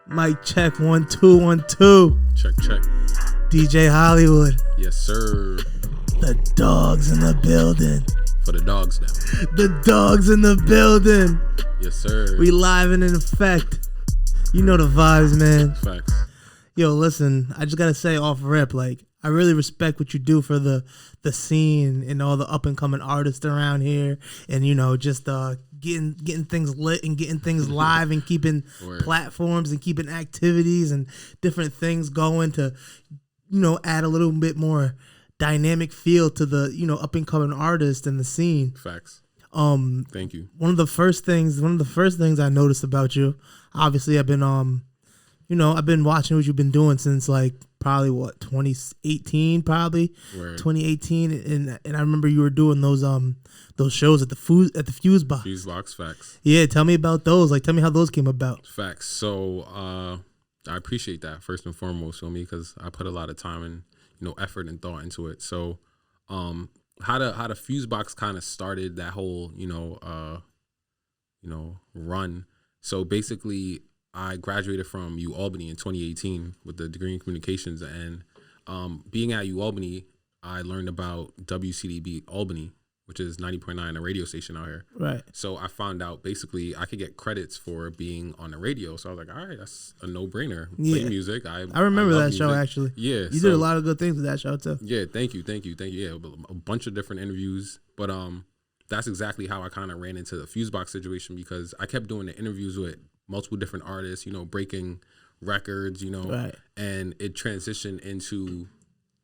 Mic check 1 2 1 2. Check. DJ Hollywood. Yes, sir. The dogs in the building. For the dogs now. The dogs in the building. Yes, sir. We live and in effect. You know the vibes, man. Facts. Yo, listen, I just gotta say off rip, like, I really respect what you do for the scene and all the up and coming artists around here, and you know, just getting things lit and getting things live and keeping platforms and keeping activities and different things going to, you know, add a little bit more dynamic feel to the, you know, up and coming artists and the scene. Facts. Thank you. One of the first things I noticed about you, obviously I've been I've been watching what you've been doing since like probably 2018 probably. Word. 2018 and I remember you were doing those shows at the Fuse Box. Fuse Box, facts. Yeah, tell me about those. Like, tell me how those came about. Facts. So I appreciate that first and foremost for me because I put a lot of time and, you know, effort and thought into it. So how the Fuse Box kind of started that whole run. So basically, I graduated from UAlbany in 2018 with the degree in communications, and being at UAlbany, I learned about WCDB Albany, which is 90.9, a radio station out here. Right. So I found out basically I could get credits for being on the radio. So I was like, all right, that's a no-brainer. Play music. I remember that music. show, actually. Yeah. You did a lot of good things with that show, too. Yeah, thank you. Yeah, a bunch of different interviews. But that's exactly how I kind of ran into the Fusebox situation because I kept doing the interviews with multiple different artists, you know, breaking records, you know, right. And it transitioned into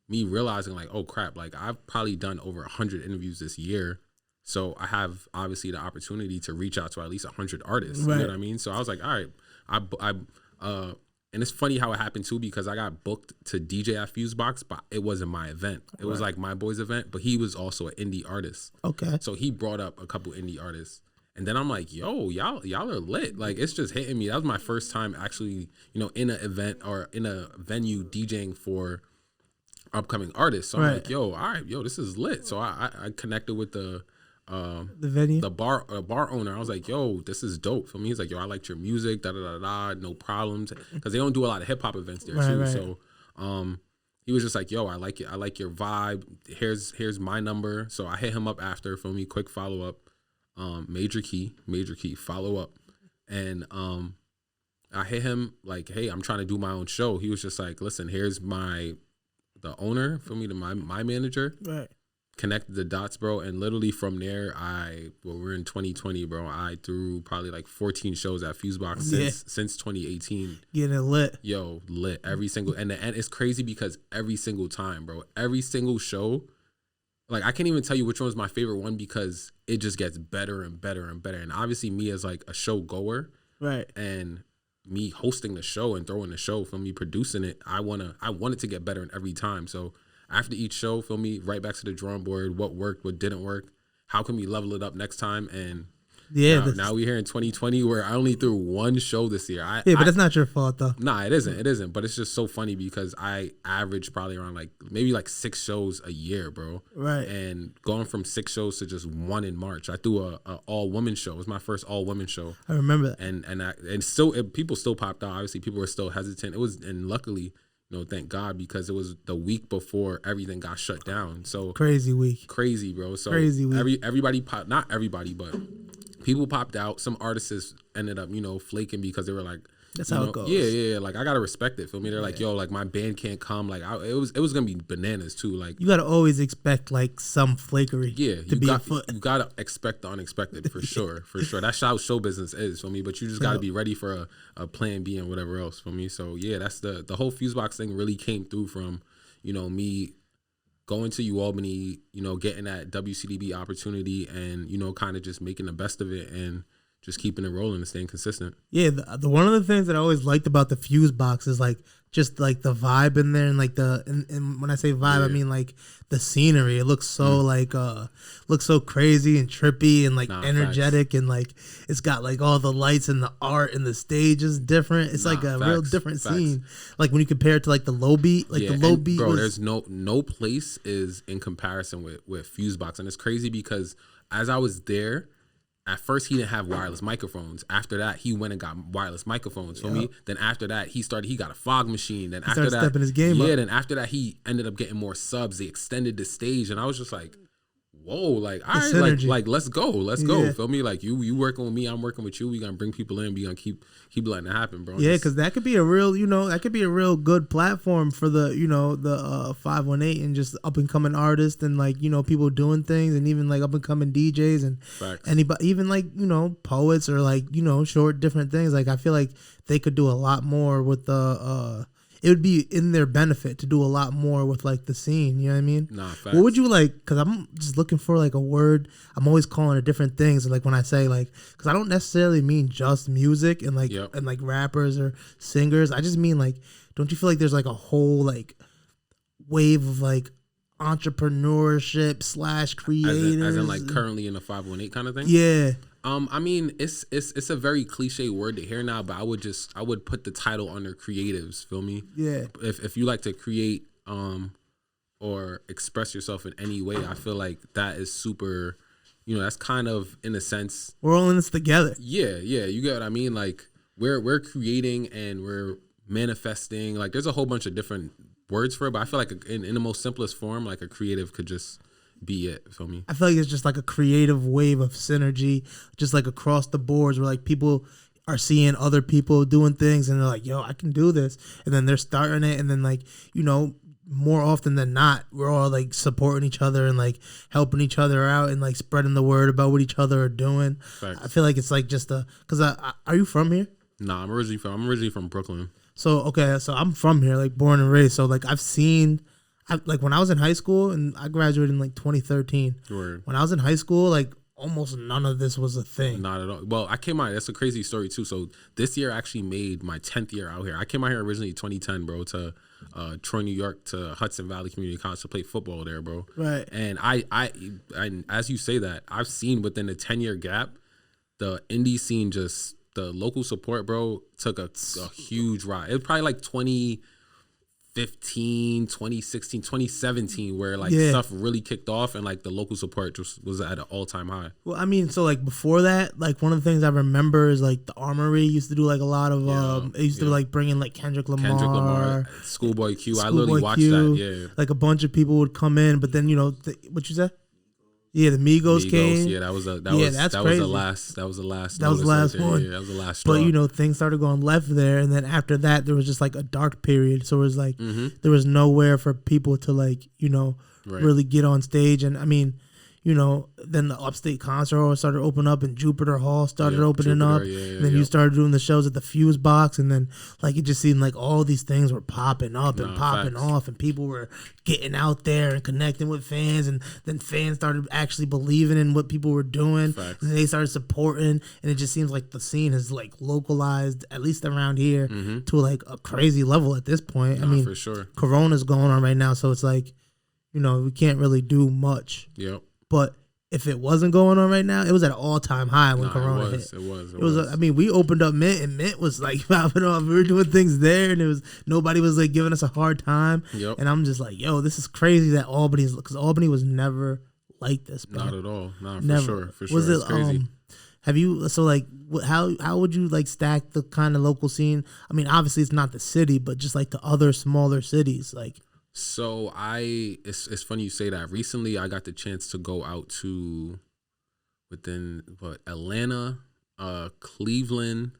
me realizing like, oh crap, like I've probably done over 100 interviews this year. So I have obviously the opportunity to reach out to at least 100 artists. Right. You know what I mean? So I was like, all right, and it's funny how it happened too, because I got booked to DJ at Fusebox, but it wasn't my event. It was like my boy's event, but he was also an indie artist. Okay. So he brought up a couple indie artists. And then I'm like, yo, y'all are lit. Like, it's just hitting me. That was my first time actually, you know, in an event or in a venue DJing for upcoming artists. So I'm like, yo, all right, this is lit. So I connected with the venue, the bar owner. I was like, yo, this is dope. For me, he's like, yo, I liked your music, no problems, because they don't do a lot of hip hop events there too. Right. So he was just like, yo, I like it. I like your vibe. Here's my number. So I hit him up after. For me, quick follow up. Major key, follow up. And I hit him like, hey, I'm trying to do my own show. He was just like, listen, here's the owner for me, to my manager. Right. Connected the dots, bro. And literally from there, we're in 2020, bro. I threw probably like 14 shows at Fusebox since 2018. Getting it lit. Yo, lit every single, and it's crazy because every single time, bro, every single show, like, I can't even tell you which one was my favorite one because it just gets better and better and better. And obviously me as like a show goer, right, and me hosting the show and throwing the show, for me producing it, I want it to get better in every time. So after each show, feel me, right back to the drawing board, what worked, what didn't work, how can we level it up next time? And now we're here in 2020 where I only threw one show this year. But that's not your fault though. Nah, it isn't. But it's just so funny because I average probably around maybe 6 shows a year, bro. Right. And going from 6 shows to just one in March. I threw a all women show. It was my first all women show. I remember that. And still people still popped out. Obviously, people were still hesitant. It was, and luckily, you know, thank God, because it was the week before everything got shut down. So crazy week. Crazy, bro. So crazy week. Everybody popped, not everybody, but people popped out. Some artists ended up, you know, flaking because they were like, that's how it goes. Yeah. Like, I gotta respect it. Feel me? They're like, yo, like my band can't come. Like, it was gonna be bananas too. Like, you gotta always expect like some flakery. Yeah, to be afoot. You gotta expect the unexpected for sure. That's how show business is for me. But you just gotta be ready for a plan B and whatever else for me. So yeah, that's the whole Fusebox thing really came through from, you know, me going to UAlbany, you know, getting that WCDB opportunity and, you know, kind of just making the best of it and just keeping it rolling and staying consistent. Yeah, the one of the things that I always liked about the Fusebox is like just like the vibe in there and like and when I say vibe, I mean like the scenery. It looks so looks so crazy and trippy and like energetic, and like it's got like all the lights and the art and the stage is different. It's like a real different scene. Like when you compare it to like the Low Beat, like the Low Beat. Bro, there's no place is in comparison with Fusebox, and it's crazy because as I was there, at first he didn't have wireless microphones. After that, he went and got wireless microphones for me. Then after that, he got a fog machine. Then after that, stepping his game up. Then after that, he ended up getting more subs. They extended the stage, and I was just like, whoa, like, all right, like let's go. Feel me? Like you working with me, I'm working with you. We gonna bring people in. We gonna keep letting it happen, bro. Yeah, because that could be a real, good platform for the, the 518 and just up and coming artists and like, people doing things and even like up and coming DJs and anybody, even like, poets or like, short different things. Like I feel like they could do a lot more with the it would be in their benefit to do a lot more with like the scene. You know what I mean? Nah, facts. What would you like? Because I'm just looking for like a word. I'm always calling it different things. And like when I say like, because I don't necessarily mean just music and like and like rappers or singers. I just mean like, don't you feel like there's like a whole like wave of like entrepreneurship / creators, as in like currently in the 518 kind of thing? Yeah. I mean, it's a very cliche word to hear now, but I would put the title under creatives. Feel me? Yeah. If you like to create, or express yourself in any way, I feel like that is super. That's kind of in a sense we're all in this together. Yeah, you get what I mean. Like we're creating and we're manifesting. Like there's a whole bunch of different words for it, but I feel like in the most simplest form, like a creative could just be it. Feel me? I feel like it's just like a creative wave of synergy, just like across the boards where like people are seeing other people doing things and they're like, yo, I can do this. And then they're starting it. And then like, more often than not, we're all like supporting each other and like helping each other out and like spreading the word about what each other are doing. Thanks. I feel like it's like just cause are you from here? Nah, I'm originally from Brooklyn. So, okay. So I'm from here, like born and raised. So like like when I was in high school and I graduated in like 2013. Word. When I was in high school, like almost none of this was a thing. Not at all. Well, I came out. That's a crazy story too. So this year I actually made my 10th year out here. I came out here originally 2010, bro, to Troy, New York, to Hudson Valley Community College to play football there, bro. Right. And I as you say that, I've seen within the 10-year gap, the indie scene just the local support, bro, took a huge ride. It was probably like 2015, 2016, 2017 where like stuff really kicked off and like the local support just was at an all-time high. Well, I mean, so like before that, like one of the things I remember is like the Armory used to do like a lot of it used to like bring in like Kendrick Lamar, Schoolboy Q. I literally watched that. Yeah, like a bunch of people would come in, but then what you said? Yeah, the Migos came. Yeah, that was the last one. Yeah, that was the last straw. But things started going left there, and then after that, there was just like a dark period. So it was like there was nowhere for people to like really get on stage. And I mean, then the Upstate Concert Hall started opening up, and Jupiter Hall started opening up. And then you started doing the shows at the Fuse Box, and then like it just seemed like all these things were popping up and popping off, and people were getting out there and connecting with fans, and then fans started actually believing in what people were doing, and they started supporting, and it just seems like the scene has like localized, at least around here, to like a crazy level at this point. I mean, for sure, Corona's going on right now, so it's like we can't really do much. Yep. But if it wasn't going on right now, it was at an all-time high when Corona hit. It was. I mean, we opened up Mint, and Mint was like popping off. We were doing things there, and nobody was like giving us a hard time. Yep. And I'm just like, yo, this is crazy that because Albany was never like this, bro. Not at all. No, never. For sure. Was it? It's crazy. Have you? So like, how would you like stack the kind of local scene? I mean, obviously it's not the city, but just like the other smaller cities, like. So it's funny you say that. Recently, I got the chance to go out to Atlanta, Cleveland,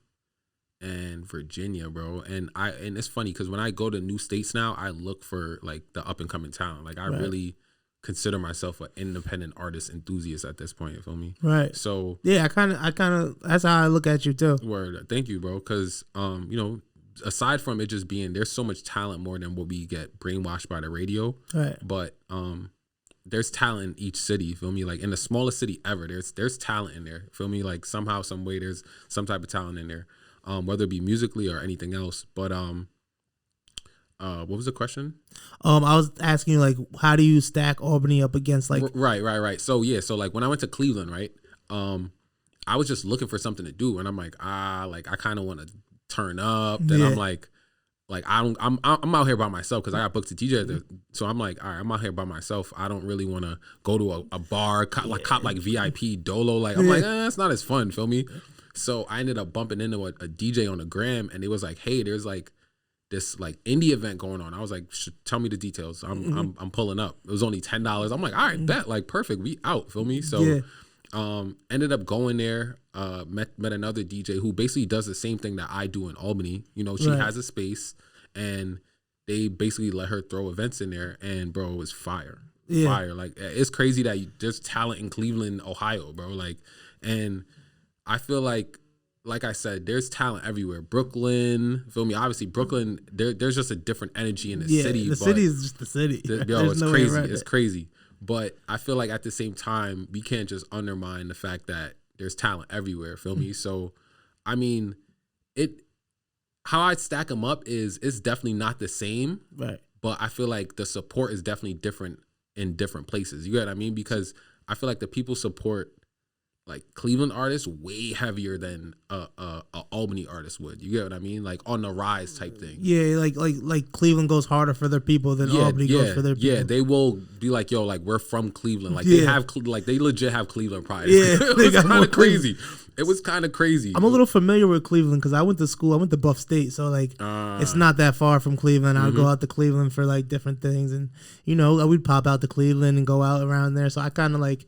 and Virginia, bro. And it's funny because when I go to new states now, I look for like the up and coming town. Like I really consider myself an independent artist enthusiast at this point. You feel me? Right. So yeah, I kind of that's how I look at you too. Word. Thank you, bro. Because aside from it just being, there's so much talent more than what we get brainwashed by the radio. Right. But there's talent in each city, you feel me? Like in the smallest city ever, there's talent in there. Feel me? Like somehow, some way there's some type of talent in there. Whether it be musically or anything else. But what was the question? I was asking you like, how do you stack Albany up against like Right. So like when I went to Cleveland, right? I was just looking for something to do, and I'm like, I kind of want to turn up. Then I'm like, like I'm out here by myself because I got booked to DJ. So I'm like, all right, I'm out here by myself. I don't really want to go to a bar, cop like VIP Dolo. Like I'm like, that's not as fun. Feel me? So I ended up bumping into a DJ on the gram, and it was like, hey, there's like this like indie event going on. I was like, tell me the details. I'm pulling up. It was only $10. I'm like, all right, bet, like perfect. We out. Feel me? So ended up going there. Met another DJ who basically does the same thing that I do in Albany. You know, she has a space, and they basically let her throw events in there, and bro, it was fire. Fire. Like, it's crazy that there's talent in Cleveland, Ohio, bro. Like, and I feel like I said, there's talent everywhere. Brooklyn, feel me? Obviously, Brooklyn, there's just a different energy in the city. The city is just the city. It's crazy. It's crazy. But I feel like at the same time, we can't just undermine the fact that there's talent everywhere. Feel me? So, I mean, how I stack them up is it's definitely not the same. Right. But I feel like the support is definitely different in different places. You get what I mean? Because I feel like the people support like Cleveland artists way heavier than a Albany artist would. You get what I mean? Like on the rise type thing. Yeah, like Cleveland goes harder for their people than Albany goes for their people. Yeah, they will be like, yo, like we're from Cleveland. Like they have they legit have Cleveland pride. Yeah, it was kind of crazy. It was kind of crazy. I'm a little familiar with Cleveland because I went to school. I went to Buff State, so like it's not that far from Cleveland. I'd go out to Cleveland for like different things, and you know we'd pop out to Cleveland and go out around there. So I kind of like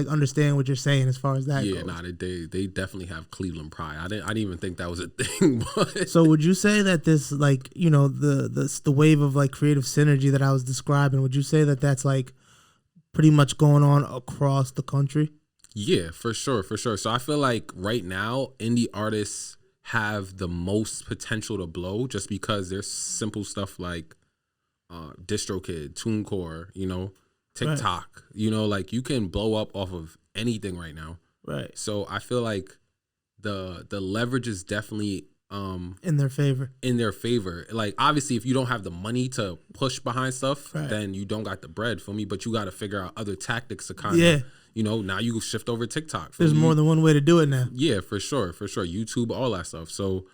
understand what you're saying as far as that goes. Yeah, nah, they definitely have Cleveland pride. I didn't even think that was a thing. But. So would you say that this like you know the wave of like creative synergy that I was describing? Would you say that that's like pretty much going on across the country? Yeah, for sure. So I feel like right now, indie artists have the most potential to blow just because there's simple stuff like DistroKid, TuneCore, you know, TikTok. You know, like you can blow up off of anything right now. Right. So I feel like the leverage is definitely in their favor. Like obviously if you don't have the money to push behind stuff, then you don't got the bread for me, but you got to figure out other tactics to kind of you know, now you shift over TikTok. There's more than one way to do it now. Yeah, for sure. YouTube, all that stuff. So,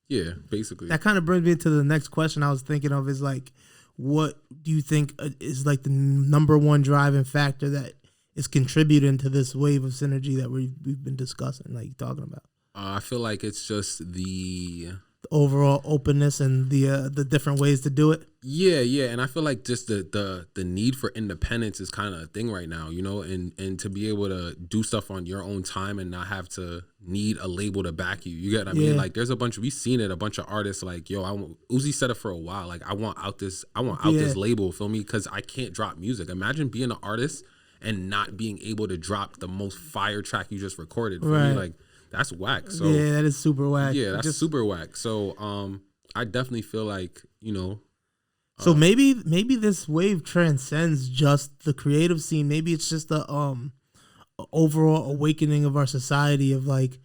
yeah, basically. That kind of brings me to the next question I was thinking of is like, what do you think is like the number one driving factor that is contributing to this wave of synergy that we've been discussing, like talking about? I feel like it's just the overall openness and the different ways to do it. Yeah, and I feel like just the need for independence is kind of a thing right now, you know, and to be able to do stuff on your own time and not have to need a label to back you. You get what I mean? Like there's a bunch a bunch of artists like, yo, Uzi said it for a while, like I want out this label, feel me? Because I can't drop music. Imagine being an artist and not being able to drop the most fire track you just recorded. Feel me? Like that's whack. So yeah, that is super whack. Yeah, that's super whack. So I definitely feel like, you know. So maybe this wave transcends just the creative scene. Maybe it's just the overall awakening of our society of like,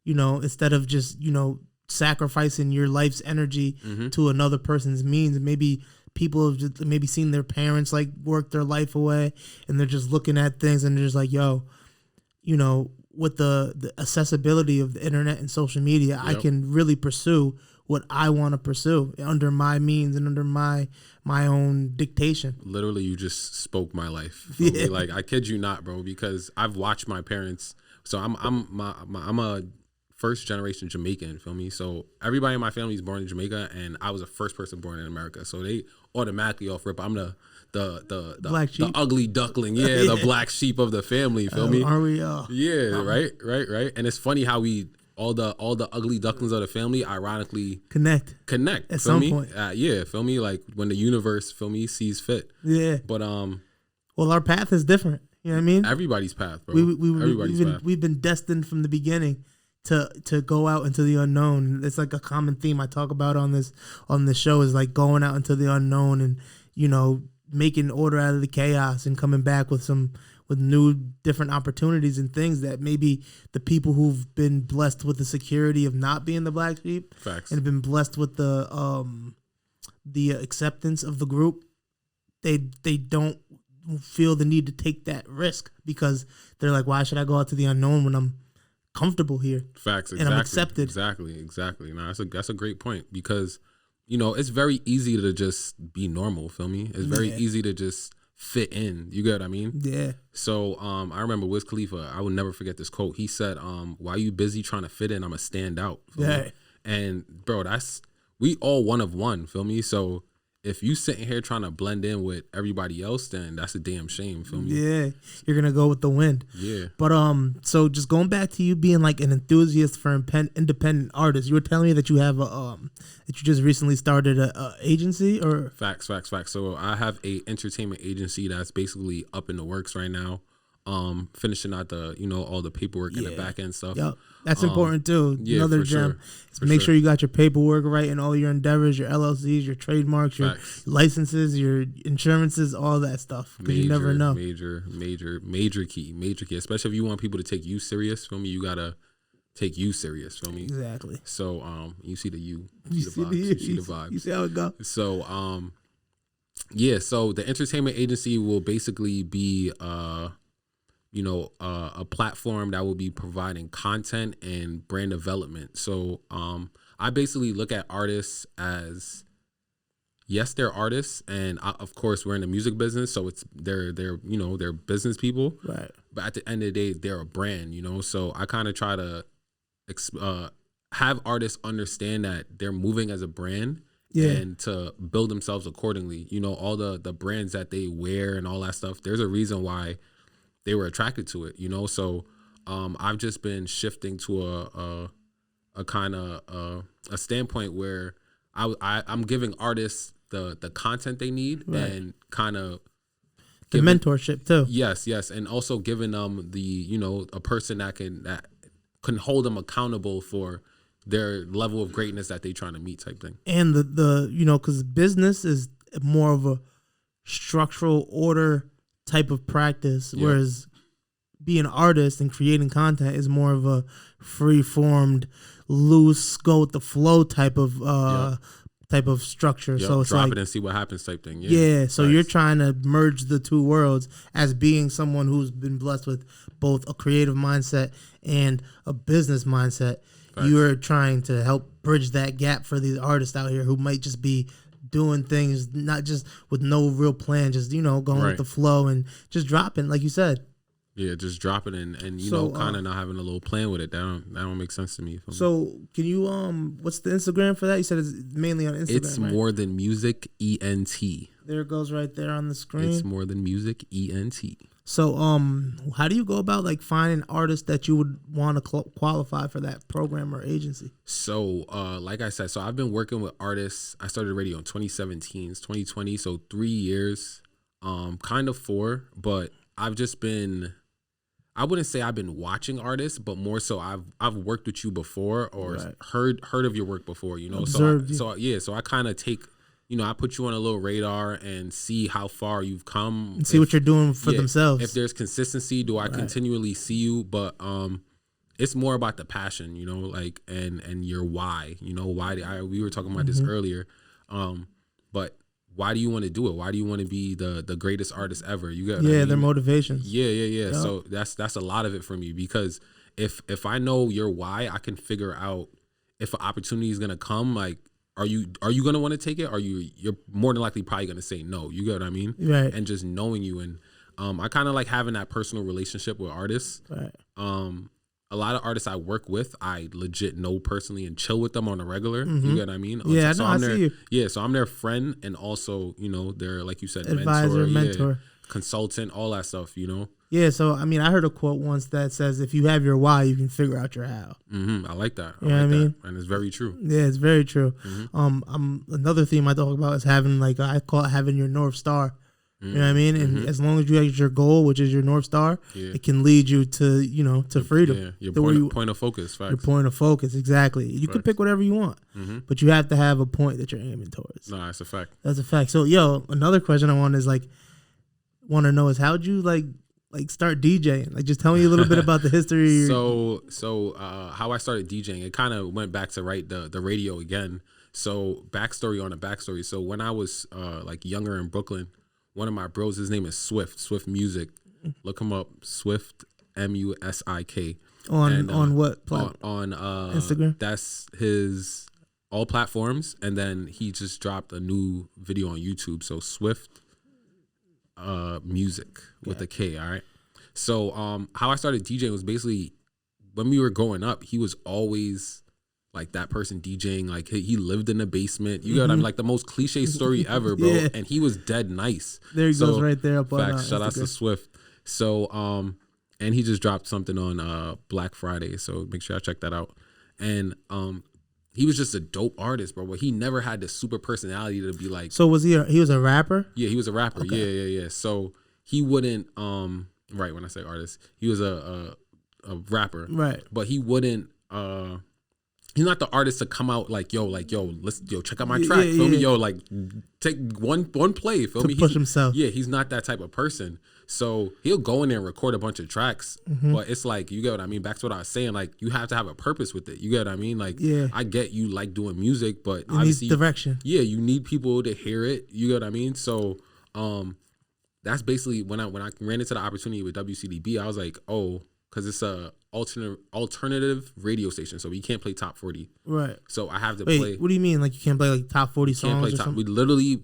you know, instead of just, you know, sacrificing your life's energy to another person's means, maybe people have just maybe seen their parents like work their life away and they're just looking at things and they're just like, yo, you know, with the accessibility of the internet and social media, I can really pursue what I want to pursue under my means and under my own dictation. Literally, you just spoke my life. Yeah. Like I kid you not, bro, because I've watched my parents. So I'm a first generation Jamaican, feel me? So everybody in my family is born in Jamaica, and I was the first person born in America. So they automatically off rip, I'm the black sheep. The ugly duckling, the black sheep of the family, feel me? Are we? Yeah, right. And it's funny how all the ugly ducklings of the family ironically connect at some point. Yeah, feel me? Like when the universe, feel me, sees fit. Yeah. But well, our path is different. You know what I mean? Everybody's path, bro. We've been destined from the beginning to go out into the unknown. It's like a common theme I talk about on this show is like going out into the unknown and, you know, making order out of the chaos and coming back with new different opportunities and things that maybe the people who've been blessed with the security of not being the black sheep Facts. and have been blessed with the acceptance of the group, they don't feel the need to take that risk because they're like, why should I go out to the unknown when I'm comfortable here. Facts, exactly. And I'm accepted. Exactly. No, that's a great point because, you know, it's very easy to just be normal, feel me? It's very easy to just fit in. You get what I mean? Yeah. So I remember Wiz Khalifa, I will never forget this quote. He said, while you busy trying to fit in, I'm going to stand out. Yeah. And bro, we all one of one, feel me? So if you sitting here trying to blend in with everybody else, then that's a damn shame, feel me? Yeah, you're gonna go with the wind. Yeah. But so just going back to you being like an enthusiast for independent artists, you were telling me that you have that you just recently started a agency or Facts. So I have a entertainment agency that's basically up in the works right now. Finishing out the, you know, all the paperwork and the back end stuff. Yep. That's important too. Yeah, Another for gem. Sure. Make sure you got your paperwork right and all your endeavors, your LLCs, your trademarks, your licenses, your insurances, all that stuff. Because you never know. Major key. Especially if you want people to take you serious, feel me? You gotta take you serious, feel me? Exactly. So you see the vibes. You see the vibes. You see how it goes. So so the entertainment agency will basically be you know, a platform that will be providing content and brand development. So I basically look at artists as, yes, they're artists, and of course we're in the music business, so it's they're you know, they're business people, right? But at the end of the day, they're a brand, you know. So I kind of try to have artists understand that they're moving as a brand. Yeah. And to build themselves accordingly. You know, all the brands that they wear and all that stuff, there's a reason why they were attracted to it, you know? So I've just been shifting to a kind of a standpoint where I'm giving artists the content they need, and kind of the mentorship too. Yes. And also giving them the, you know, a person that can hold them accountable for their level of greatness that they trying to meet type thing. And the you know, because business is more of a structural order type of practice, whereas being an artist and creating content is more of a free-formed, loose, go with the flow type of structure. So it's drop like, it and see what happens type thing. So you're trying to merge the two worlds as being someone who's been blessed with both a creative mindset and a business mindset. You're trying to help bridge that gap for these artists out here who might just be doing things not just with no real plan, just, you know, going with the flow and just dropping, like you said. Yeah, just dropping and you know, kind of not having a little plan with it. That don't make sense to me. So can you what's the Instagram for that? You said it's mainly on Instagram. It's More Than Music ENT. There it goes right there on the screen. It's More Than Music ENT. So how do you go about like finding artists that you would want to qualify for that program or agency? So like I said, so I've been working with artists. I started radio in 2017. It's 2020, so 3 years, kind of 4, but I've just been, I wouldn't say I've been watching artists, but more so I've worked with you before or heard of your work before, you know. So I kind of take, you know, I put you on a little radar and see how far you've come and see what you're doing for themselves. If there's consistency, do I continually see you? But it's more about the passion, you know, like and your why, you know, why we were talking about this earlier, but why do you want to do it? Why do you want to be the greatest artist ever? You got their motivations. Yeah. Yep. So that's a lot of it for me, because if I know your why, I can figure out if an opportunity is gonna come. Like, are you gonna want to take it? You're more than likely probably gonna say no. You get what I mean? Right. And just knowing you, and I kind of like having that personal relationship with artists. Right. A lot of artists I work with, I legit know personally and chill with them on a regular. You get what I mean? Yeah, so I see you. Yeah, so I'm their friend, and also, you know, they're, like you said, advisor, mentor, consultant, all that stuff, you know? Yeah, so, I mean, I heard a quote once that says, if you have your why, you can figure out your how. I like that. You know what I mean? And it's very true. Yeah, it's very true. Another theme I talk about is having, like, I call it having your North Star. You know what I mean? And as long as you have your goal, which is your North Star, it can lead you to, you know, to freedom. Yeah, your point of focus. Facts. Your point of focus, exactly. You can pick whatever you want, but you have to have a point that you're aiming towards. No, that's a fact. That's a fact. So, another question I want to know is, how'd you like start DJing? Like, just tell me a little bit about the history. So how I started DJing, it kind of went back to the radio again. So backstory on a backstory. So when I was like younger in Brooklyn, one of my bros, his name is Swift Music. Look him up, Swift, Music. On what on Instagram? That's his all platforms, and then he just dropped a new video on YouTube. So Swift Music with a K. All right. So how I started DJing was basically when we were growing up. He was always like that person DJing. Like he lived in the basement. You know what I mean? Like the most cliche story ever, bro. Yeah. And he was dead nice. There he goes right there up on shout out to Swift. So and he just dropped something on Black Friday. So make sure I check that out. And he was just a dope artist, bro. But he never had the super personality to be like. So was he was a rapper? Yeah, he was a rapper. Okay. Yeah. So he wouldn't right, when I say artist, he was a rapper. Right. But he wouldn't he's not the artist to come out like yo, check out my track. Feel me? Yo, like take one play, feel me? Push himself. Yeah, he's not that type of person. So he'll go in there and record a bunch of tracks, but it's like, you get what I mean? Back to what I was saying, like you have to have a purpose with it. You get what I mean? Like, I get you like doing music, but obviously direction. Yeah, you need people to hear it. You get what I mean? So that's basically when I ran into the opportunity with WCDB, I was like, oh, because it's a alternative radio station, so we can't play top 40. Right. So I have to play. What do you mean? Like you can't play like top 40 songs? Can't play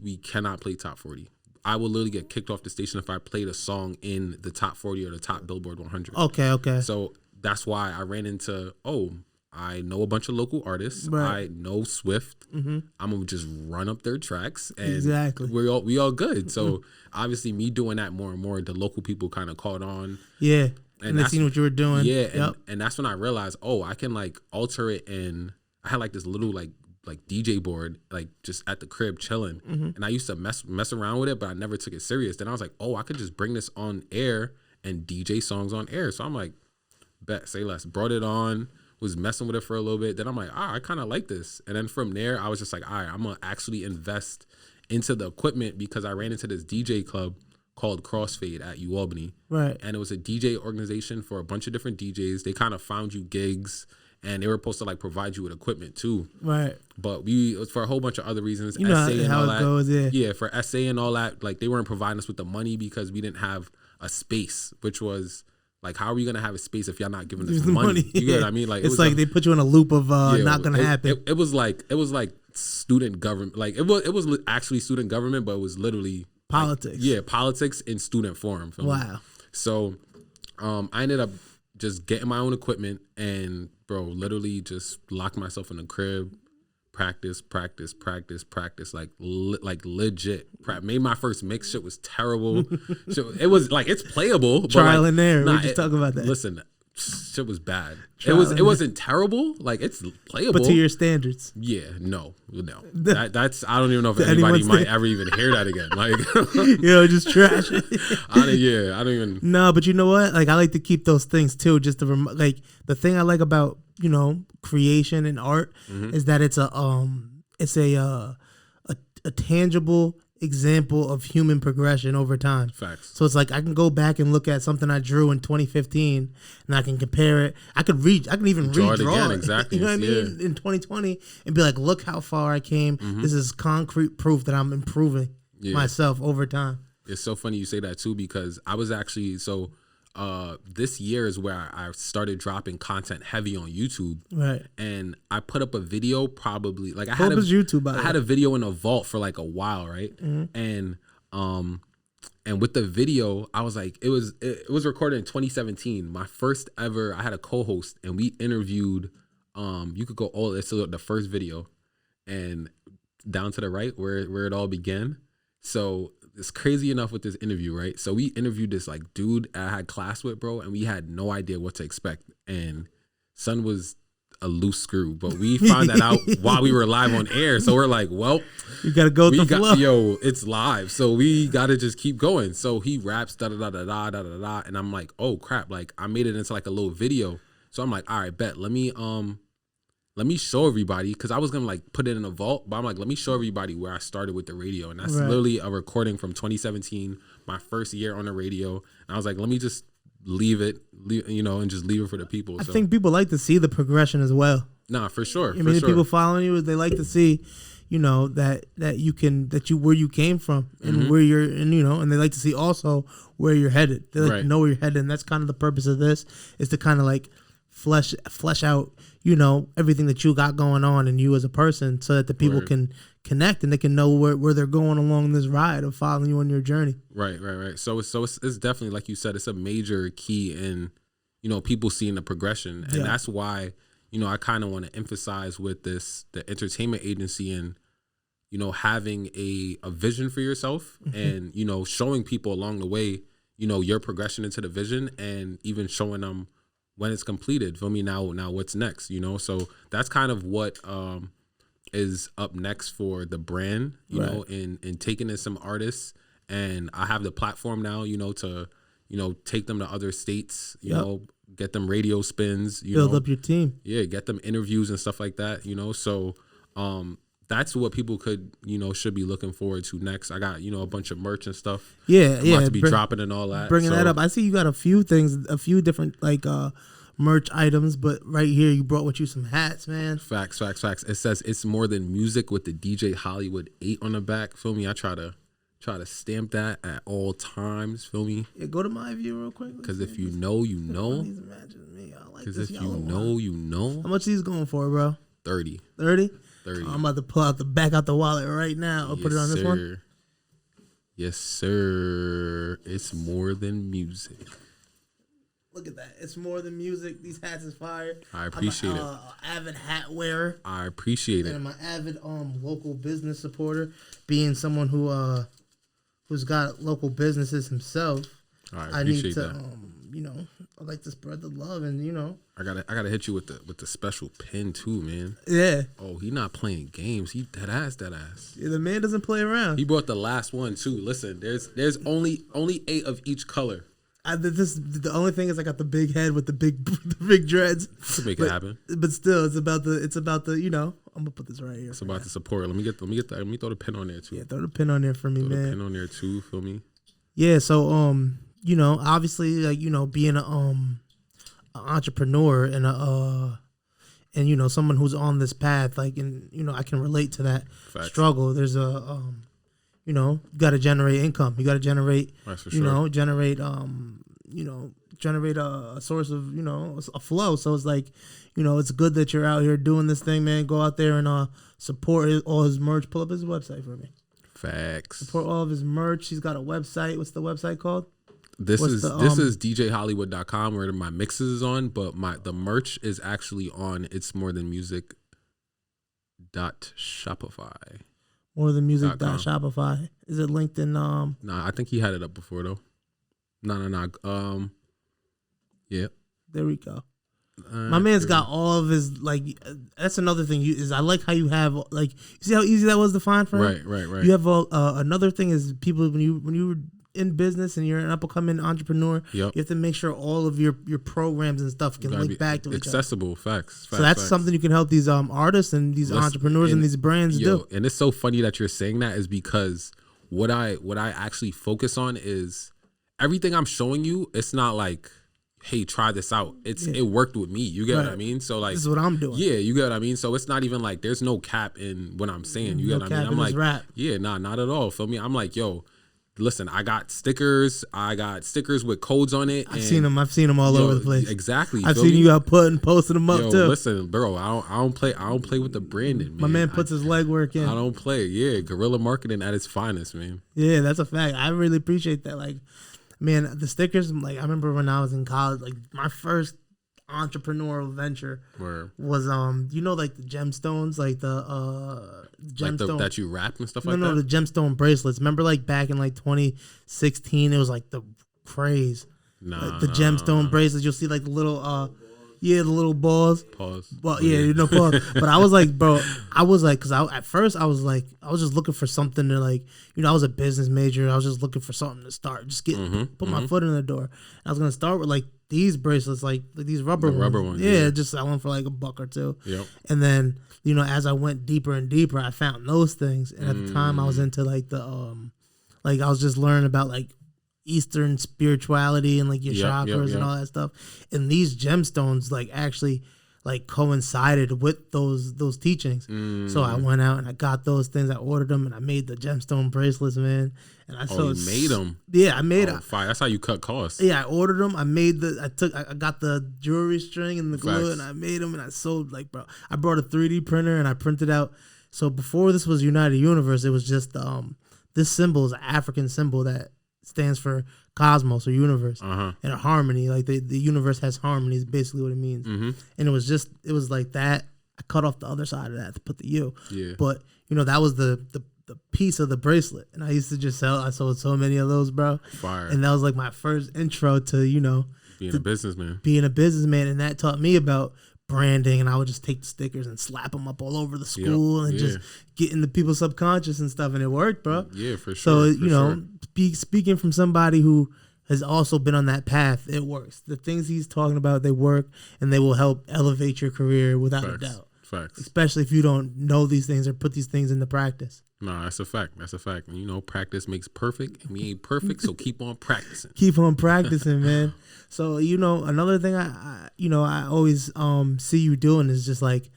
we cannot play top 40. I will literally get kicked off the station if I played a song in the top 40 or the top Billboard 100. Okay. So that's why I ran into, I know a bunch of local artists. Right. I know Swift. I'm gonna just run up their tracks, and exactly. we all good. So obviously, me doing that more and more, the local people kind of caught on. Yeah, and they seen what you were doing. Yeah, and that's when I realized, I can like alter it, and I had like this little like DJ board, like just at the crib chilling, and I used to mess around with it, but I never took it serious. Then I was like, I could just bring this on air and DJ songs on air. So I'm like, bet, say less. Brought it on, was messing with it for a little bit. Then I'm like, I kind of like this. And then from there, I was just like, all right, I'm gonna actually invest into the equipment, because I ran into this DJ club called Crossfade at UAlbany. Right. And it was a DJ organization for a bunch of different DJs. They kind of found you gigs, and they were supposed to like provide you with equipment too. Right. But it was for a whole bunch of other reasons. You know how it goes, yeah. Yeah, for SA and all that, like they weren't providing us with the money because we didn't have a space, which was like, how are we going to have a space if y'all not giving us the money? You get what I mean? Like it's like they put you in a loop of not going to happen. It was like student government. Like it was actually student government, but it was literally politics. Like, politics in student form. Wow. So I ended up just getting my own equipment and, bro, literally just locked myself in the crib, practice, like legit. Made my first mix. Shit was terrible. It was like, it's playable. Trial but and error. We just talk about that. Listen, shit was bad. It wasn't terrible. Like, it's playable, but to your standards. Yeah, no. That's I don't even know if anybody might ever even hear that again. Like, just trash it. I don't even. No, but you know what? Like, I like to keep those things too. Just to like, the thing I like about creation and art is that it's a tangible example of human progression over time. Facts. So it's like I can go back and look at something I drew in 2015 and I can compare it. I can even redraw it again. Exactly. You know what I mean? In 2020 and be like, look how far I came. This is concrete proof that I'm improving myself over time. It's so funny you say that too, because I was actually this year is where I started dropping content heavy on YouTube. Right. And I put up a video probably like I had a video in a vault for like a while, right? And with the video, I was like, it was recorded in 2017. My first ever, I had a co-host and we interviewed you could go all this to the first video and down to the right where it all began. So it's crazy enough with this interview, right? So we interviewed this like dude I had class with, bro, and we had no idea what to expect. And son was a loose screw, but we found that out while we were live on air. So we're like, well, you gotta go with the flow. Yo, it's live, so we gotta just keep going. So he raps da da da da da da da da, and I'm like, oh crap, like I made it into like a little video. So I'm like, all right, bet. Let me show everybody, because I was gonna like put it in a vault, but I'm like, let me show everybody where I started with the radio, and that's literally a recording from 2017, my first year on the radio. And I was like, let me just leave it, and just leave it for the people. I think people like to see the progression as well. Nah, for sure. I mean, people following you, they like to see, that where you came from and where you're, and they like to see also where you're headed. They like to know where you're headed, and that's kind of the purpose of this, is to kind of like flesh out, everything that you got going on and you as a person, so that the people can connect and they can know where they're going along this ride of following you on your journey. Right. So it's definitely, like you said, it's a major key in, people seeing the progression. And that's why, I kind of want to emphasize with the entertainment agency and, having a vision for yourself and, showing people along the way, your progression into the vision, and even showing them when it's completed. For me, now what's next, so that's kind of what is up next for the brand, know, and taking in some artists. And I have the platform now, to, take them to other states, get them radio spins, build up your team. Yeah, get them interviews and stuff like that, so that's what people should be looking forward to next. I got, a bunch of merch and stuff. Yeah, I'm about to be dropping and all that. Bringing that up. I see you got a few things, a few different merch items, but right here you brought with you some hats, man. Facts. It says it's more than music with the DJ Hollywood 8 on the back. Feel me? I try to stamp that at all times. Feel me? Yeah, go to my view real quick. Because if you know, you know. Because if you know, you know. How much are these going for, bro? 30. 30? 30. I'm about to pull out the wallet right now. I'll put it on this one. Yes, sir. It's more than music. Look at that. It's more than music. These hats is fire. I appreciate it. Avid hat wearer. I appreciate it. And I'm an avid local business supporter, being someone who's got local businesses himself. I appreciate that. I like to spread the love, and I gotta hit you with the special pin too, man. Yeah. Oh, he not playing games. He dead ass. Yeah, the man doesn't play around. He brought the last one too. Listen, there's only 8 of each color. The only thing is I got the big head with the big dreads. To make it happen. But still, it's about the I'm gonna put this right here. It's about the support. Let me get that. Let me throw the pin on there too. Yeah, throw the pin on there for me, man. Throw the pin on there too. Feel me? Yeah. So obviously, like being an entrepreneur and someone who's on this path, like, and I can relate to that struggle. There's you got to generate income. You got to generate, generate a source of, a flow. So it's like, it's good that you're out here doing this thing, man. Go out there and support all his merch. Pull up his website for me. Facts. Support all of his merch. He's got a website. What's the website called? This is djhollywood.com where my mixes is on, but the merch is actually on It's More Than Music .shopify. More Than Music .shopify. Is it linked in Nah, I think he had it up before though. No. Yeah. There we go. My man's got all of his, like, that's another thing is I like how you have, like, you see how easy that was to find for him? Right. You have another thing is people when you were in business and you're an up-and-coming entrepreneur, you have to make sure all of your programs and stuff can link back to each other. Accessible. Facts. So that's something you can help these artists and these entrepreneurs and these brands do. And it's so funny that you're saying that is because what I actually focus on is everything I'm showing you. It's not like, hey, try this out. It worked with me. You get what I mean? So like, this is what I'm doing. Yeah, you get what I mean? So it's not even like there's no cap in what I'm saying. You get what I mean? I'm like, yeah, not at all. Feel me? I'm like, yo, listen, I got stickers. With codes on it. I've seen them all over the place. Exactly. I've seen you out posting them up too. Listen, bro, I don't play with the branding, man. My man puts his legwork in. I don't play. Yeah, guerrilla marketing at its finest, man. Yeah, that's a fact. I really appreciate that. Like, man, the stickers, like, I remember when I was in college, like, my first entrepreneurial venture was like the gemstones, like the gemstone that you wrap and stuff like that. No, the gemstone bracelets. Remember, like, back in like 2016, it was like the craze. The gemstone bracelets. You'll see like the little the little balls. Pause. Well, yeah, pause. But I was like, bro, because at first I was just looking for something to, like, I was a business major. I was just looking for something to start, just put my foot in the door. I was gonna start with like these bracelets, like these rubber ones. Yeah, just sell them for like $1 or $2. Yep. And then as I went deeper and deeper, I found those things. And at the time, I was into like the I was just learning about like Eastern spirituality and like your chakras and all that stuff. And these gemstones, like, actually, like coincided with those teachings. So I went out and I got those things. I ordered them and I made the gemstone bracelets, man. And I you made them? Yeah, I made them. Fire. That's how you cut costs. Yeah, I ordered them. I got the jewelry string and the glue, and I made them and I sold, like, bro. I brought a 3D printer and I printed out. So before this was United Universe, it was just this symbol is an African symbol that stands for cosmos or universe and a harmony. Like the universe has harmony is basically what it means. And it was like that. I cut off the other side of that to put the U. Yeah. But that was the piece of the bracelet, and I used to just I sold so many of those, bro. Fire. And that was like my first intro to being a businessman. And that taught me about branding. And I would just take the stickers and slap them up all over the school and just get into people's subconscious and stuff, and it worked, bro. Yeah, for sure. So speaking from somebody who has also been on that path, it works. The things he's talking about, they work, and they will help elevate your career without a doubt. Facts. Especially if you don't know these things or put these things into practice. Nah, that's a fact. That's a fact. And practice makes perfect, and we ain't perfect, so keep on practicing. Keep on practicing, man. So another thing I always see you doing is just like,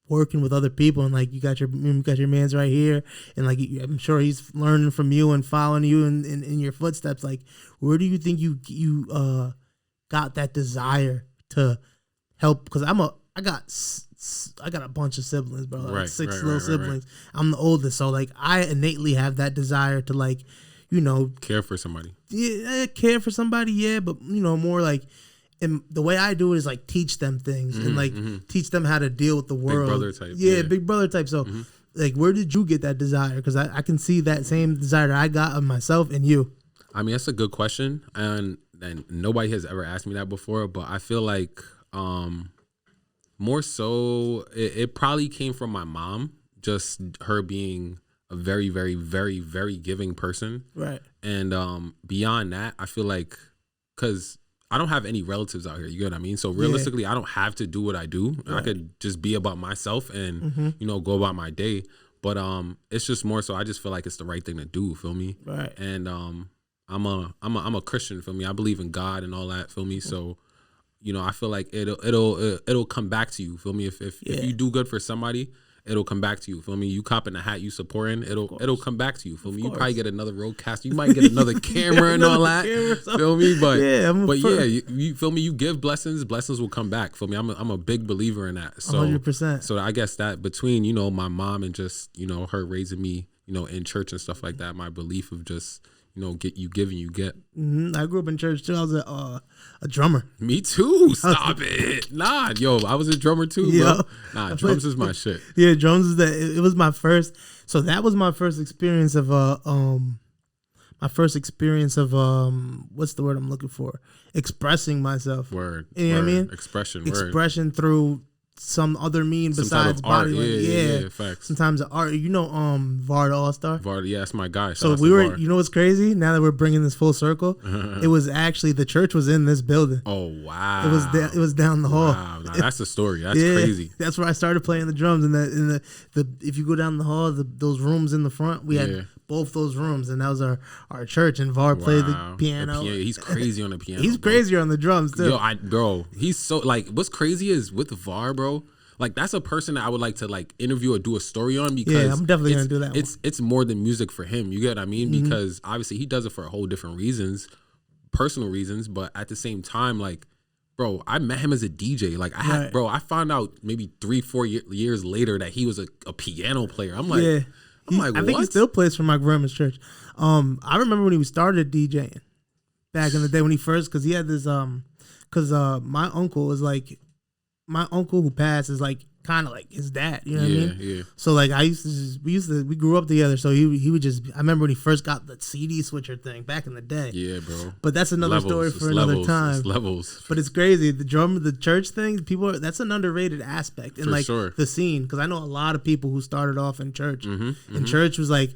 working with other people, and like you got your man's right here, and like I'm sure he's learning from you and following you in your footsteps. Like, where do you think you got that desire to help? Because I got a bunch of siblings, bro. Like six little siblings. Right. I'm the oldest, so like I innately have that desire to, like, care for somebody. Yeah, care for somebody. Yeah, but more like, and the way I do it is like teach them things and like teach them how to deal with the world. Big brother type. Yeah, big brother type. So like, where did you get that desire? Because I can see that same desire that I got of myself and you. I mean, that's a good question, and nobody has ever asked me that before. But I feel like more so, it probably came from my mom, just her being a very, very, very, very giving person. Right. And beyond that, I feel like, because I don't have any relatives out here, you get what I mean? So realistically, I don't have to do what I do. Right. I could just be about myself and, go about my day. But it's just more so, I just feel like it's the right thing to do, feel me? Right. And I'm a Christian, feel me? I believe in God and all that, feel me? So, I feel like it'll come back to you, feel me? If you do good for somebody, it'll come back to you, feel me? You copping the hat, you supporting, it'll come back to you, feel me? You probably get another roadcast, you might get another camera and all that, feel me? But you feel me? You give blessings will come back, feel me? I'm a big believer in that. So 100%. So I guess that between my mom and just her raising me in church and stuff like that, my belief of just get you give and you get. I grew up in church too. I was a drummer. Me too. Stop it. Nah, I was a drummer too, bro. Nah, drums is my shit. Yeah, drums is it was my first. So that was my first experience of what's the word I'm looking for? Expressing myself. Word. You know what I mean? Expression through some other besides body. Yeah, facts. Sometimes the art. Vard All-Star. Vard, yeah, that's my guy. So we were. You know what's crazy? Now that we're bringing this full circle, it was actually the church was in this building. Oh wow! It was down the hall. Wow, nah, that's the story. That's crazy. That's where I started playing the drums. In the if you go down the hall, those rooms in the front, we had both those rooms, and that was our church. And Vard played the piano. He's crazy on the piano. He's crazier on the drums too. Bro, he's so like. What's crazy is with Vard, bro. Like, that's a person that I would like to like interview or do a story on, because I'm definitely gonna do that. It's more than music for him. You get what I mean? Because obviously he does it for a whole different reasons, personal reasons. But at the same time, like, bro, I met him as a DJ. Like, I found out maybe 3-4 years later that he was a piano player. I'm like, I think he still plays for my grandma's church. I remember when he started DJing back in the day when he first, because he had this my uncle was like. My uncle who passed is like kind of like his dad, you know what I mean? Yeah. So like we grew up together. So he would just, I remember when he first got the CD switcher thing back in the day. Yeah, bro. But that's another story for another time. It's levels. But it's crazy. The church thing, that's an underrated aspect in for like sure. The scene. Because I know a lot of people who started off in church. And church was like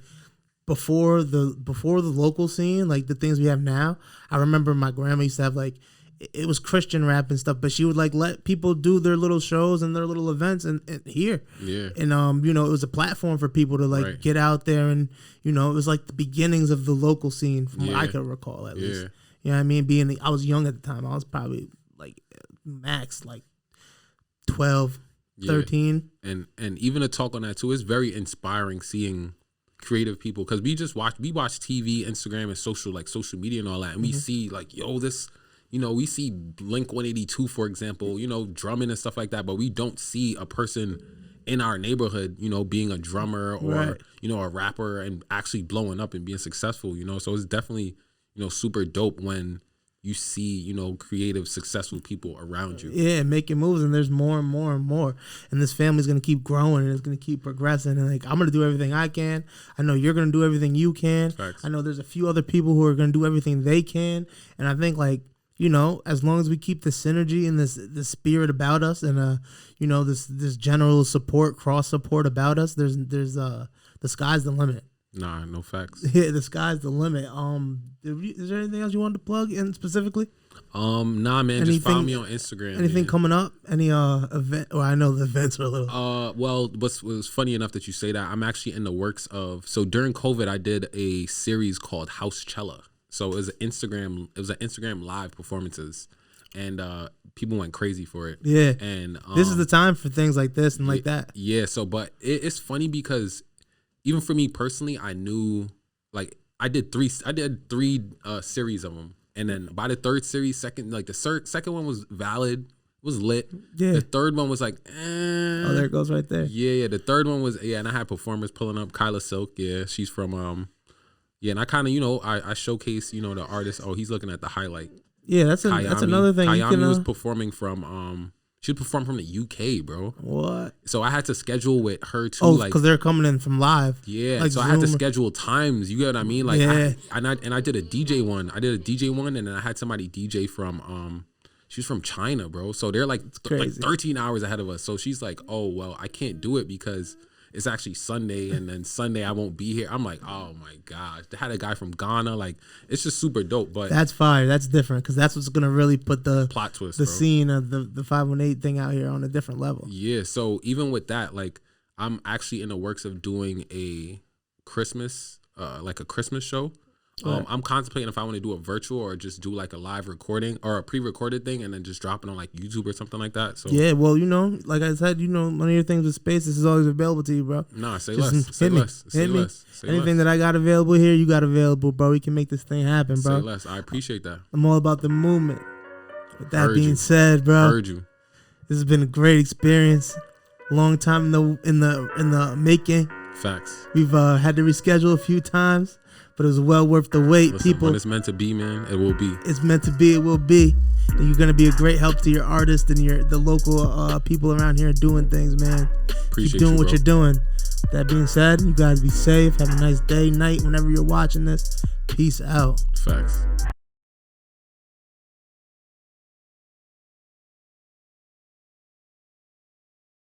before the local scene, like the things we have now. I remember my grandma used to have like, it was Christian rap and stuff, but she would like let people do their little shows and their little events and here. Yeah. And it was a platform for people to like get out there, and it was like the beginnings of the local scene from what I could recall at least. You know what I mean? I was young at the time. I was probably like max like 12, 13. And even to talk on that too, it's very inspiring seeing creative people, because we watch TV, Instagram, and social media and all that, and we see like, yo, this, you know, we see Blink 182, for example, you know, drumming and stuff like that, but we don't see a person in our neighborhood, you know, being a drummer or you know, a rapper and actually blowing up and being successful, you know. So it's definitely, you know, super dope when you see, you know, creative, successful people around you. Yeah, making moves, and there's more and more and more. And this family's going to keep growing, and it's going to keep progressing. And, like, I'm going to do everything I can. I know you're going to do everything you can. Facts. I know there's a few other people who are going to do everything they can. And I think, like, you know, as long as we keep the synergy and this spirit about us, and, you know, this general support, cross support about us, there's the sky's the limit. Nah, no facts. Yeah, the sky's the limit. Is there anything else you wanted to plug in specifically? Nah, man, just follow me on Instagram. Anything man. coming up? Any event? Well, I know the events are a little. Well, was funny enough that you say that. I'm actually in the works of. So during COVID, I did a series called House Cella. So it was an Instagram live performances, and people went crazy for it. Yeah, and this is the time for things like this and like that. Yeah. So, but it's funny because even for me personally, I knew, like, I did three series of them, and then by the third series, second one was valid, was lit. Yeah. The third one was like, Oh, there it goes right there. Yeah. The third one was, and I had performers pulling up. Kyla Silk, yeah, she's from and I kind of, you know, I showcase, you know, the artist. Oh, he's looking at the highlight. Yeah, that's another thing. Kayami was performing from she performed from the UK, bro. What? So I had to schedule with her too. Oh, because they're coming in from live. Yeah, like so Zoom. I had to schedule times. You get what I mean? Like, yeah. I did a DJ one. I did a DJ one, and then I had somebody DJ from she's from China, bro. So they're like 13 hours ahead of us. So she's like, oh well, I can't do it because it's actually Sunday, and then Sunday I won't be here. I'm like, oh my gosh. They had a guy from Ghana. Like, it's just super dope. But that's fire. That's different, because that's what's gonna really put the plot twist, the bro. Scene of the 518 thing out here on a different level. Yeah. So even with that, like, I'm actually in the works of doing a Christmas, like a Christmas show. Right. I'm contemplating if I want to do a virtual or just do like a live recording or a pre-recorded thing and then just drop it on like YouTube or something like that. So yeah, well, you know, like I said, you know, one of your things with space, this is always available to you, bro. Nah, say Just less. Say less. Say less. Say Anything less. that I got available here, you got available, bro. We can make this thing happen, bro. Say less. I appreciate that. I'm all about the movement. With that Heard being you. said, bro, Heard you. this has been a great experience. Long time in the making. Facts. We've had to reschedule a few times, but it was well worth the wait. Listen, People, when it's meant to be, man, it will be. it's meant to be. It will be. And you're gonna be a great help to your artists and the local people around here doing things, man. Appreciate Keep doing you, what bro. you're doing. That being said, you guys be safe. Have a nice day, night, whenever you're watching this. Peace out. Facts.